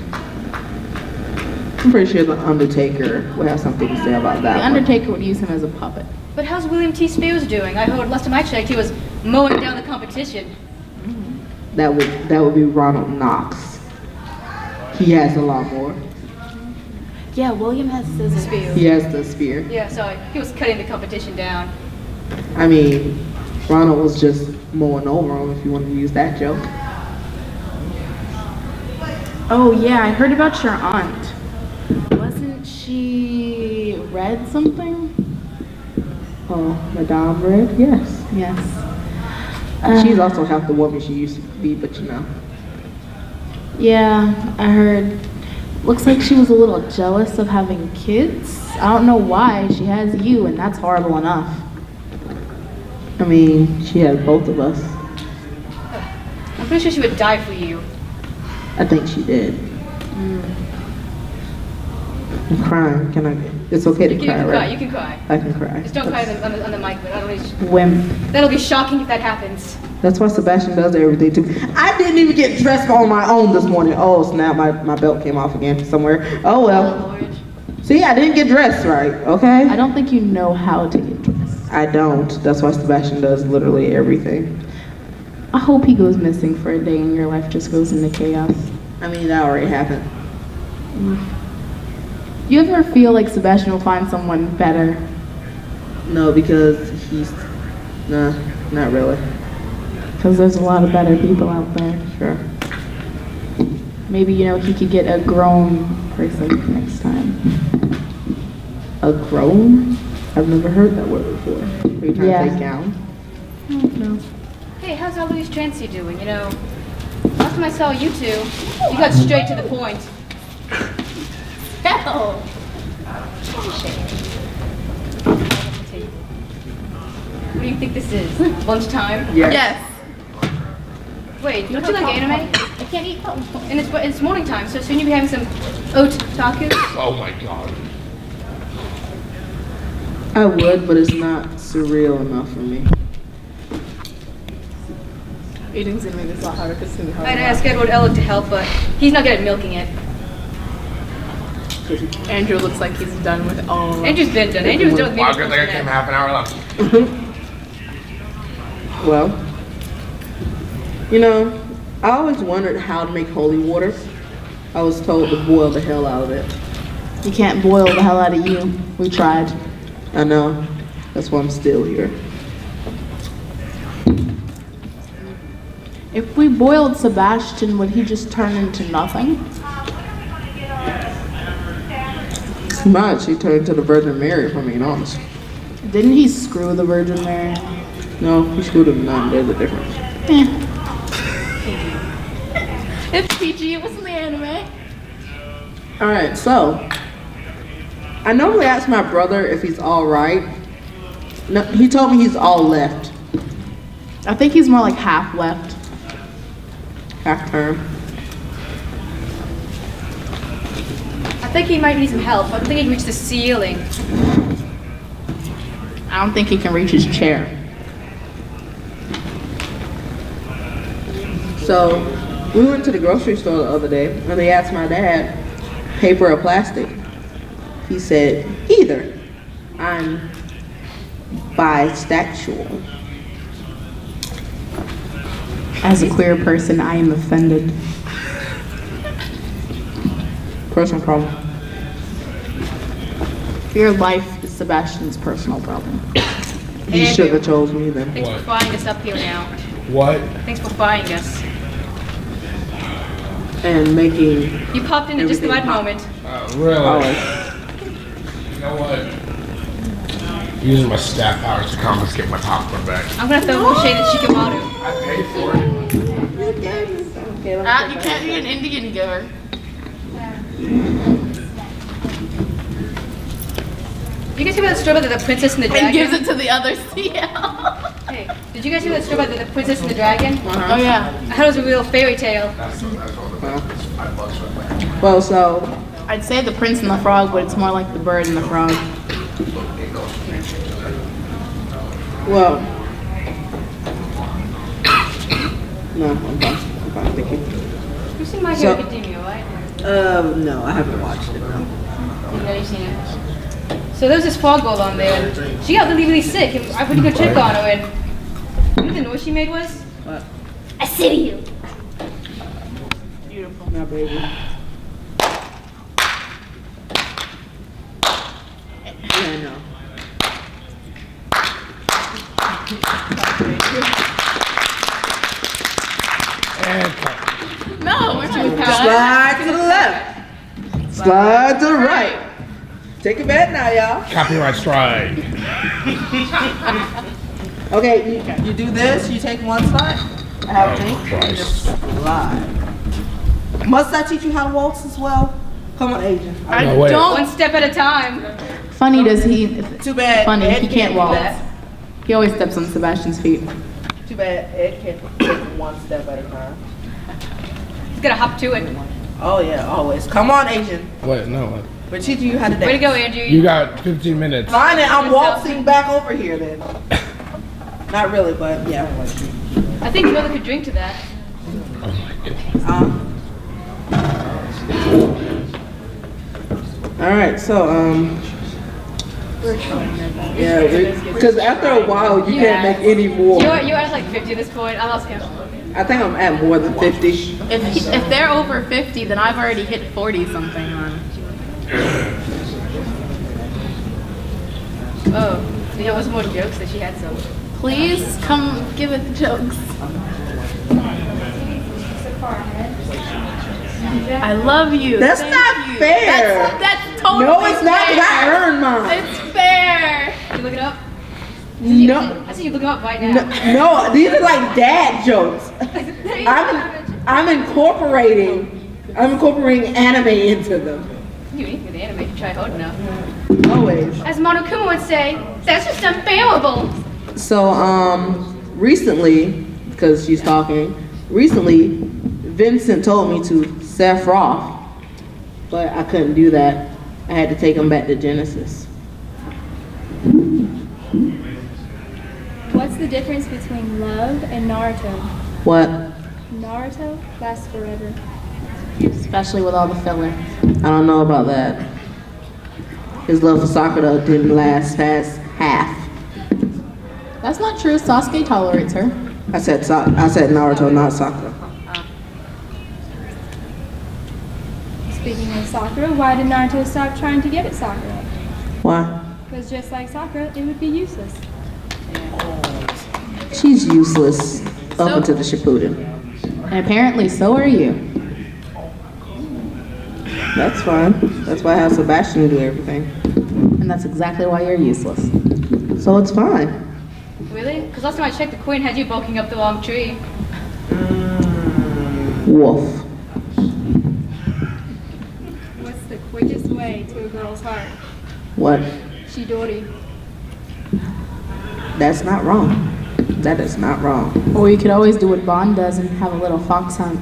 A: I'm pretty sure the Undertaker would have something to say about that
C: The
A: one.
C: Undertaker would use him as a puppet.
E: But how's William T. Spears doing? I heard last time I checked, he was mowing down the competition.
A: That would be Ronald Knox. He has a lot more.
C: Yeah, William has scissors.
E: Spears.
A: He has the spear.
E: Yeah, sorry. He was cutting the competition down.
A: I mean, Ronald was just mowing over him if you want to use that joke.
C: Oh yeah, I heard about your aunt. Wasn't she red something?
A: Oh, Madame Red? Yes.
C: Yes.
A: She's also half the woman she used to be, but you know.
C: Yeah, I heard. Looks like she was a little jealous of having kids. I don't know why. She has you, and that's horrible enough.
A: I mean, she had both of us.
E: I'm pretty sure she would die for you.
A: I think she did. I'm crying. Can I? It's okay to
E: You
A: cry,
E: can
A: right?
E: cry. You can cry.
A: I can cry.
E: Just don't cry on the mic, but
C: Wimp.
E: that'll be shocking if that happens.
A: That's why Sebastian does everything too. I didn't even get dressed on my own this morning. Oh snap, my belt came off again somewhere. Oh
E: Oh,
A: well.
E: Lord.
A: See, I didn't get dressed right, okay?
C: I don't think you know how to get dressed.
A: I don't. That's why Sebastian does literally everything.
C: I hope he goes missing for a day and your life just goes into chaos.
A: I mean, that already happened.
C: You ever feel like Sebastian will find someone better?
A: No, because he's, nah, not really.
C: Because there's a lot of better people out there.
A: Sure.
C: Maybe, he could get a grown person next time.
A: A grown? I've never heard that word before. Are you trying
C: Yeah.
A: to say gown?
C: No.
E: Hey, how's Eloise Trancey doing? Last time I saw you two, you got straight to the point. Hell! What do you think this is? Lunchtime?
A: Yes.
E: Wait, don't you like anime? I can't eat. And it's morning time, so soon you'll be having some otaku.
F: Oh my god.
A: I would, but it's not surreal enough for me.
C: Eating's gonna make this a lot harder because it's gonna be
E: I asked Edward Elliot to help, but he's not good at milking it.
C: Andrew looks like he's done with all of
E: Andrew's been done. Andrew's done with me.
F: Well, good thing I came half an hour left.
A: Well, I always wondered how to make holy water. I was told to boil the hell out of it.
C: You can't boil the hell out of you. We tried.
A: I know. That's why I'm still here.
C: If we boiled Sebastian, would he just turn into nothing?
A: Much he turned to the Virgin Mary, if I'm being honest.
C: Didn't he screw the Virgin Mary?
A: No, he screwed him none. There's a difference.
C: It's PG, it wasn't the anime.
A: Alright, so I normally ask my brother if he's alright. No, he told me he's all left.
C: I think he's more like half left.
A: Half term.
E: I think he might need some help. I don't think he can reach the ceiling.
C: I don't think he can reach his chair.
A: So we went to the grocery store the other day and they asked my dad, paper or plastic? He said, either. I'm bisexual.
C: As a queer person, I am offended.
A: Personal problem.
C: Your life is Sebastian's personal problem.
A: He should have chose me then.
E: Thanks for flying us up here now.
F: What?
E: Thanks for flying us.
A: And making
E: You popped in at just the right
A: everything
E: moment.
F: Really?
A: always.
F: You know what? Using my staff powers to confiscate my popcorn back.
E: I'm gonna throw more shade at Shikamaru.
F: I paid for it.
C: You can't be an Indian giver.
E: Did you guys hear about the story about the princess and the
C: And
E: dragon?
C: gives it to the other CL.
E: Hey, did you guys hear that story about the princess and the dragon?
C: Oh yeah.
E: I thought it was a real fairy tale.
A: Well, so
C: I'd say the prince and the frog, but it's more like the bird and the frog.
A: well. No, I'm fine. I'm fine, thank you.
E: You've seen My
A: So-
E: Hero Academia, right?
A: No, I haven't watched it. No.
E: You know, you've seen it. So there was this frog girl on there. And she got really, really sick, and I went to go check on her, and you know what the noise she made was?
A: What?
E: I say to you.
C: Beautiful.
A: My baby. Yeah, I know.
C: No, we're too fast.
A: Slide to the left. Slide to the right. Take it back now, y'all.
F: Copyright strike.
A: Okay, you do this, you take one slide. I have to take
F: Christ.
A: slide. Must I teach you how to waltz as well? Come on, Adrian.
C: I
F: No, wait.
C: don't.
E: One step at a time.
C: Funny does he?
A: Too bad.
C: Funny,
A: Ed
C: he can't
A: do
C: waltz.
A: that.
C: He always steps on Sebastian's feet.
A: Too bad Ed can't take one step at a time.
E: He's gonna hop to it.
A: Oh yeah, always. Come on, Asian.
F: Wait, no.
A: We're teaching you how to dance.
E: Way to go, Andrew.
F: You got 15 minutes.
A: Fine, then I'm waltzing back over here then. Not really, but yeah.
E: I think brother could drink to that.
A: All right, so yeah, because after a while you can't make any more.
E: You're at like 50 at this point. I lost count.
A: I think I'm at more than 50.
C: If they're over 50, then I've already hit 40 something on.
E: Oh, so there was more jokes that she had some.
C: Please come give it the jokes. I love you.
A: That's
C: Thank
A: not
C: you.
A: fair.
C: That's totally
A: No, it's not, because I
C: fair.
A: earned mine.
C: It's fair.
E: You look it up?
A: No,
E: I see you look it up right now.
A: no, these are like dad jokes. I'm incorporating anime into them.
E: You ain't with the anime. Try hard enough.
A: Always.
E: As Monokuma would say, that's just unbearable.
A: So, recently, because she's talking, recently, Vincent told me to Sephiroth, but I couldn't do that. I had to take him back to Genesis.
I: What's the difference between love and Naruto?
A: What?
I: Naruto lasts forever.
C: Especially with all the filler.
A: I don't know about that. His love for Sakura didn't last past half.
C: That's not true. Sasuke tolerates her.
A: I said Naruto, not Sakura.
I: Speaking of Sakura, why did Naruto stop trying to get at Sakura?
A: Why?
I: Because just like Sakura, it would be useless.
A: She's useless up until the Shippuden.
C: And apparently, so are you.
A: That's fine. That's why I have Sebastian to do everything.
C: And that's exactly why you're useless.
A: So it's fine.
E: Really? Because last time I checked, the queen had you bulking up the long tree.
A: Wolf.
I: What's the quickest way to a girl's heart?
A: What?
I: Chidori.
A: That's not wrong. That is not wrong.
C: Or you could always do what Bond does and have a little fox hunt.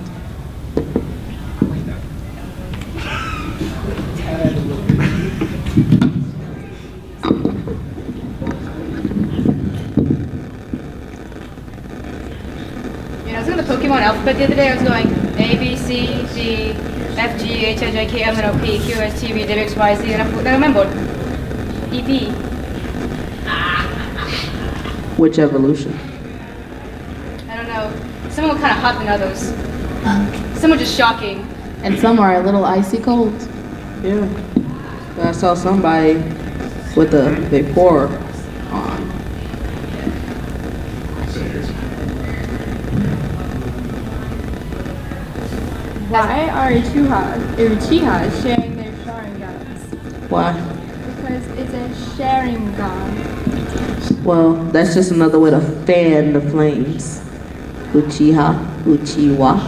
E: I was in the Pokemon alphabet the other day. I was going A, B, C, D, F, G, H, I, J, K, L, N, O, P, Q, S, T, V, W, X, Y, Z, and I remembered E, B.
A: Which evolution?
E: I don't know. Some were kind of hot than others. Some were just shocking.
C: And some are a little icy cold.
A: Yeah. I saw somebody with a Vapor on.
I: Why are Uchihas sharing their Sharingans?
A: Why?
I: Because it's a Sharingan.
A: Well, that's just another way to fan the flames. Uchiha, Uchiwa.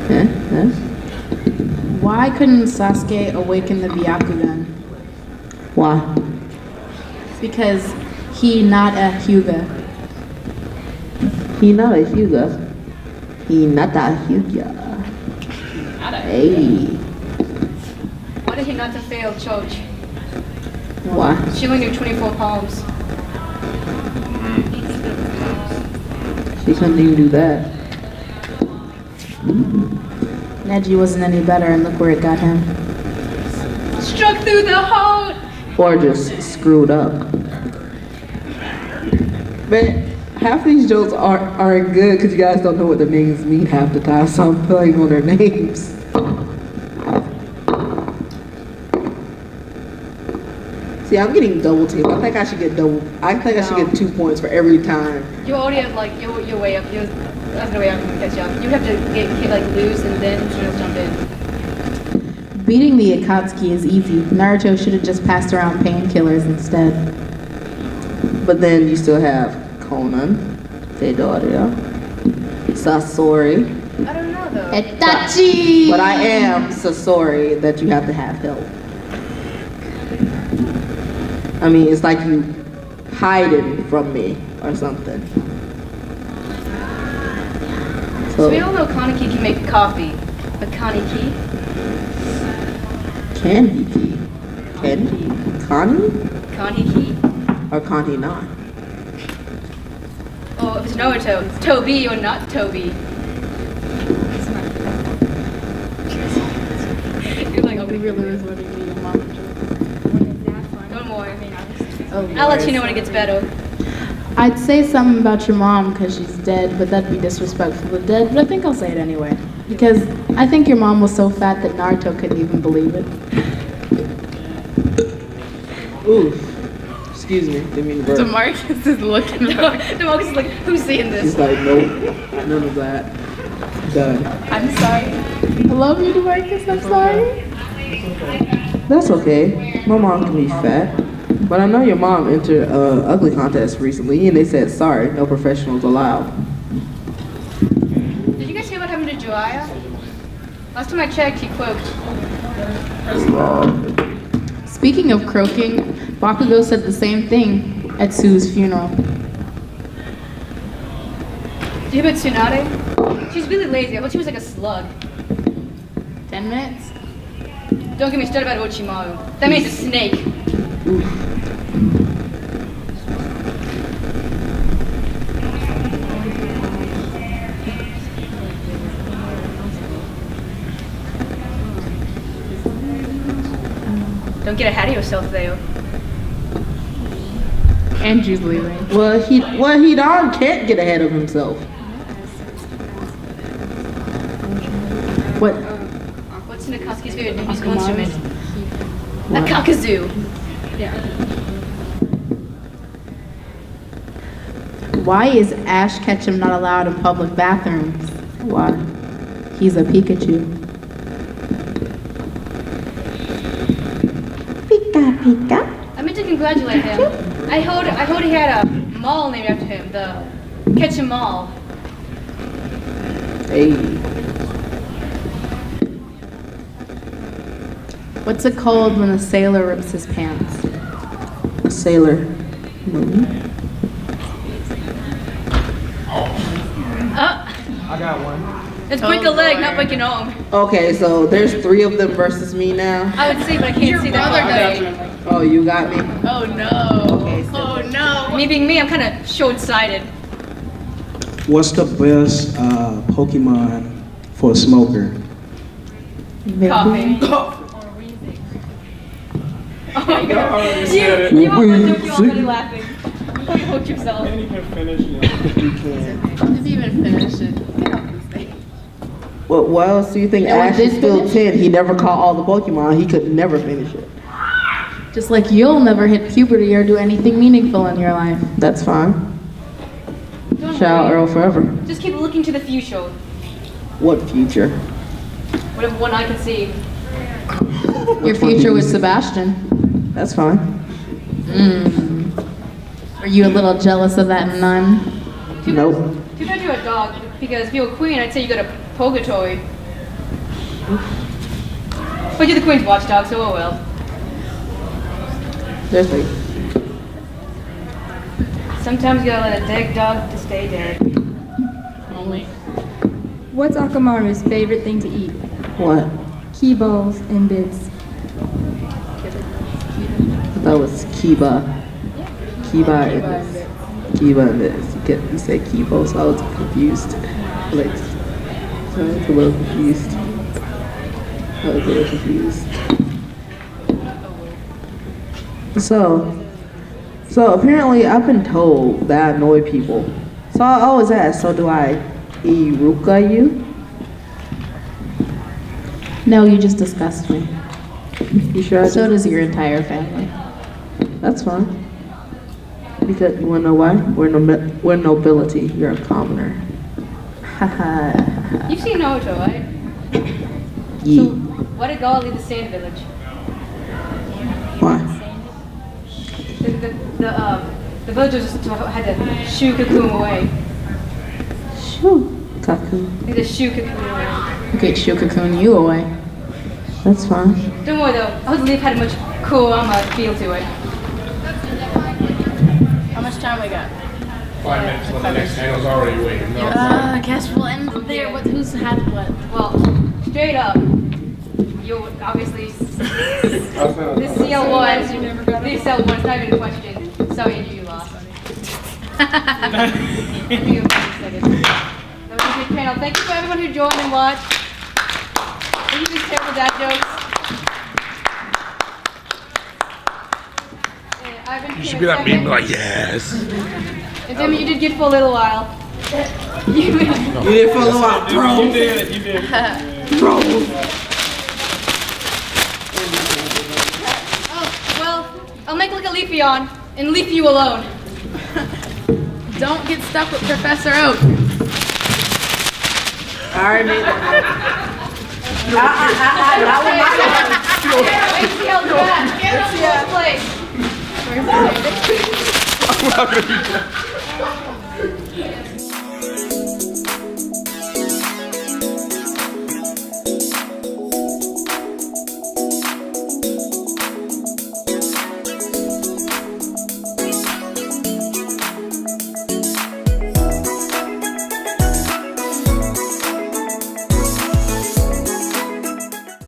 A: Eh?
C: Why couldn't Sasuke awaken the Byakugan?
A: Why?
C: Because he not a Hyuga.
A: He not a Hyuga. He not a Hyuga. Hey.
E: Why did he not to fail Choji?
A: Why?
E: She only knew 24 palms.
A: She couldn't even do that.
C: Neji wasn't any better, and look where it got him.
E: Struck through the heart!
A: Or just screwed up. Man, half these jokes aren't good because you guys don't know what the names mean half the time, so I'm playing on their names. See, I'm getting double teamed. I think I should get 2 points for every time.
E: You already have you're way up. There's no way I'm gonna catch up. You have to get lose and then someone else jump in.
C: Beating the Akatsuki is easy. Naruto should have just passed around painkillers instead.
A: But then you still have Conan, Midoriya, Sasori.
E: I don't know though.
C: Itachi!
A: But I am Sasori that you have to have help. I mean, it's like you hiding from me or something.
E: So we all know Kaneki can make coffee, but Kaneki?
A: Candy. Connie?
E: Kaneki?
A: Or Connie not?
E: Oh, if it's Naruto, it's Toby or not Toby. You're like,
C: We really was what you mean, Mom.
E: don't worry.
C: Oh,
E: I'll let you know when it gets better.
C: I'd say something about your mom because she's dead, but that'd be disrespectful to dead. But I think I'll say it anyway because I think your mom was so fat that Naruto couldn't even believe it.
A: Ooh. Excuse me, didn't mean to burp.
C: Demarcus is looking.
E: Demarcus is like, who's seeing this?
A: He's like, nope, none of that. Done.
C: I'm sorry. I love you, Demarcus. I'm sorry.
A: That's okay. My mom can be fat. But I know your mom entered an ugly contest recently and they said, sorry, no professionals allowed.
E: Did you guys hear what happened to Jiraiya? Last time I checked, he croaked.
C: Speaking of croaking, Bakugo said the same thing at Sue's funeral.
E: Did you hear about Tsunade? She's really lazy. I thought she was like a slug.
C: 10 minutes?
E: Don't get me started about Orochimaru. That means a snake. Don't get ahead of yourself, there.
C: Andrew's leaving.
A: Well, he darn can't get ahead of himself. What?
E: What's Nakazuki's favorite musical instrument? A kakazoo.
I: Yeah.
C: Why is Ash Ketchum not allowed in public bathrooms? Why? He's a Pikachu. Pika Pika.
E: I meant to congratulate him. I heard he had a mall named after him, the Ketchum Mall.
A: Hey.
C: What's it called when a sailor rips his pants?
A: A sailor.
D: I got one.
E: Let's break a leg, not break an arm.
A: Okay, so there's 3 of them versus me now.
E: I would say, but I can't see that.
A: Oh, you got me?
C: Oh no.
A: Okay, so
C: Oh no.
E: Me being me, I'm kind of short-sighted.
B: What's the best Pokemon for a smoker?
E: Coffee. Oh my god. You already laughing. You hooked yourself.
C: Didn't even finish it.
A: What else do you think
C: You know what
A: Ash is
C: did
A: still
C: finish?
A: 10? He never caught all the Pokemon. He could never finish it.
C: Just like you'll never hit puberty or do anything meaningful in your life.
A: That's fine.
E: Don't
A: Shout out
E: worry.
A: Earl forever.
E: Just keep looking to the future.
A: What future?
E: Whatever one I can see.
C: Your future with Sebastian.
A: That's fine.
C: Are you a little jealous of that nun?
A: Nope.
E: Too bad you're a dog, because if you're a queen, I'd say you got a purgatory. But you're the queen's watchdog, so oh well.
A: There's me.
E: Sometimes you gotta let a dead dog to stay dead.
C: Only.
I: What's Akamaru's favorite thing to eat?
A: What?
I: Key balls and bits.
A: That was Kiba. Kiba is. Kiba is. You say Kibo, so I was confused. Like, so I was a little confused. So apparently I've been told that I annoy people. So I always ask, so do I Iruka you?
C: No, you just disgust me.
A: You sure?
C: So does your entire family.
A: That's fine. Because you wanna know why? We're nobility. You're a commoner. Haha.
E: You've seen Naruto, right?
A: Yeet.
E: Why did God leave the sand village?
A: Why?
E: The villagers had to shoo cocoon away.
A: Shoo. Kaku.
E: They just shoo cocoon away.
C: Okay, she'll cocoon you away.
A: That's fine.
E: Don't worry though, I leaf had a much cooler feel to it.
C: How much time we got?
F: 5 minutes when the next panel's already waiting. No,
C: I guess we'll end there. Who's had what?
E: Well, straight up, you obviously this CL1, this CL1 is not even a question. Sorry, you lost. That was a good panel. Thank you for everyone who joined and watched. Thank you for these terrible dad jokes.
F: you should be that meme like, yes.
E: And Demi, you did good for a little while. You
A: did for a little while, bro.
H: You did.
A: Bro.
E: Oh, well, I'll make like a leafy on and leave you alone.
C: Don't get stuck with Professor Oak.
A: Alright, man.
E: Wait, see how bad. Get up, place.
F: I'm not gonna be